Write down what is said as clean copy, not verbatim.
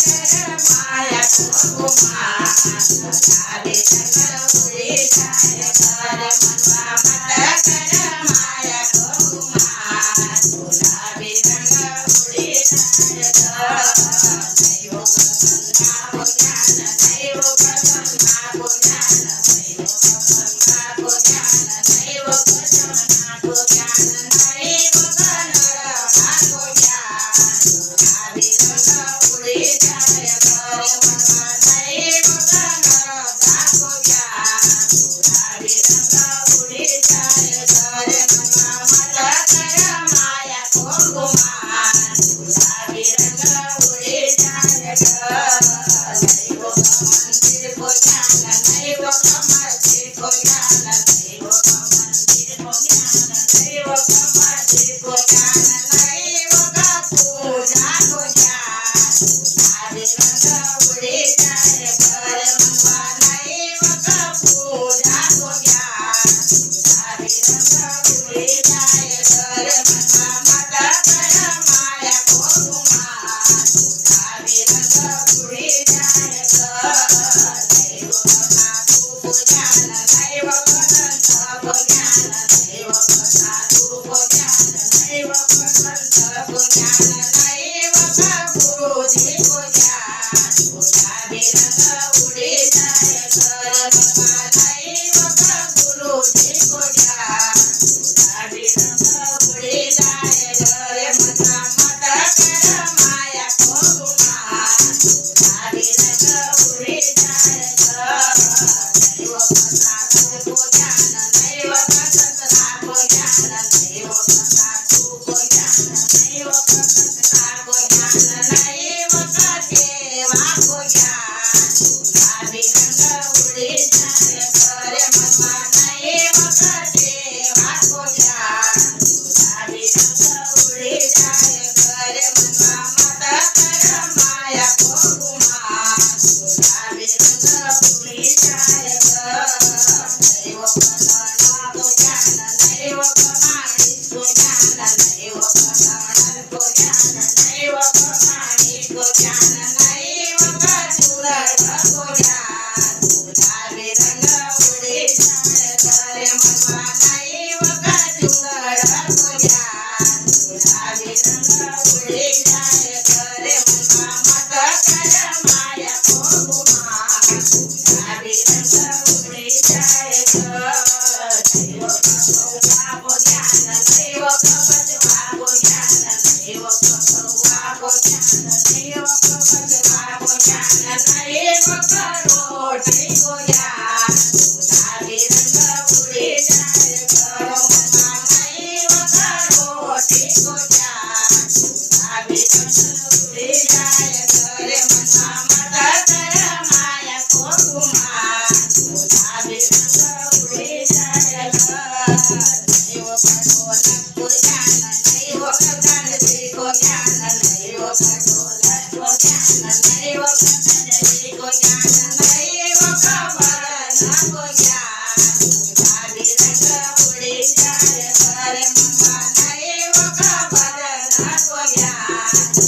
माया कुमा गुलाबी रंग उडी जाय कर मनवा मत कर माया कुमा गुलाबी रंग उडी जाय कर दैव गंगा ज्ञान दैव गंगा ज्ञान दैव गंगा ज्ञान दैव गंगा ज्ञान दैव गंगा ज्ञान गुलाबी रंग उडी जाय कर मनवा दैव गंगा ज्ञान गुलाबी रंग उडी जाय कर मनवा मत कर माया कुमा गुलाबी रंग उडी जाय कर दैव मंदिर को ज्ञान दैव मंदिर को ज्ञान दैव मंदिर को ज्ञान दैव मंदिर को ज्ञान दैव का पूजा को ज्ञान गुलाबी रंग उडी जाय कर मनवा दैव का पूजा को ज्ञान गुलाबी रंग उडी जाय कर मनवा मत कर माया कुमा गुलाबी रंग उडी जाय कर दैव साधू को ज्ञान दैव संत को ज्ञान दैव साधू को ज्ञान दैव संत को ज्ञान दैव गुरुजी को ज्ञान गुलाबी रंग उडी जाय कर मनवा दैव गुरुजी को ज्ञान गुलाबी रंग उडी जाय कर मनवा मत कर माया कुमा गुलाबी रंग उडी जाय कर दैव साधू को ज्ञान दैव संत को ज्ञान दैव साधू को ज्ञान दैव संत को ज्ञान दैव सेवा को ज्ञान गुलाबी रंग उडी जाय कर मनवा दैव सेवा को ज्ञान गुलाबी रंग उडी जाय कर मनवा मत कर माया कुमा गुलाबी रंग उडी जाय कर दैव कल्याण को ज्ञान दैव कल्याण को ज्ञान दैव कल्याण को ज्ञान दैव कल्याण को ज्ञान दैव चूरण को ज्ञान गुलाबी रंग उडी जाय कर मनवा दैव चूरण को ज्ञान गुलाबी रंग उडी जाय कर मनवा मत कर माया कुमा गुलाबी रंग उडी जाय कर दैव कौवा को ज्ञान दैव कौवा को ज्ञान दैव कौवा को ज्ञान दैव कौवा को ज्ञान दैव रोटी को ज्ञान गुलाबी रंग उडी जाय कर मनवा दैव रोटी को ज्ञान गुलाबी रंग उडी जाय कर मनवा मत कर माया कुमा गुलाबी रंग उडी जाय कर दैव ढोलक को ज्ञान दैव गणपति को ज्ञान दैव ढोलक को ज्ञान दैव गणपति को ज्ञान दैव कमरन को ज्ञान गुलाबी रंग उडी जाय कर मनवा दैव कमरन को ज्ञान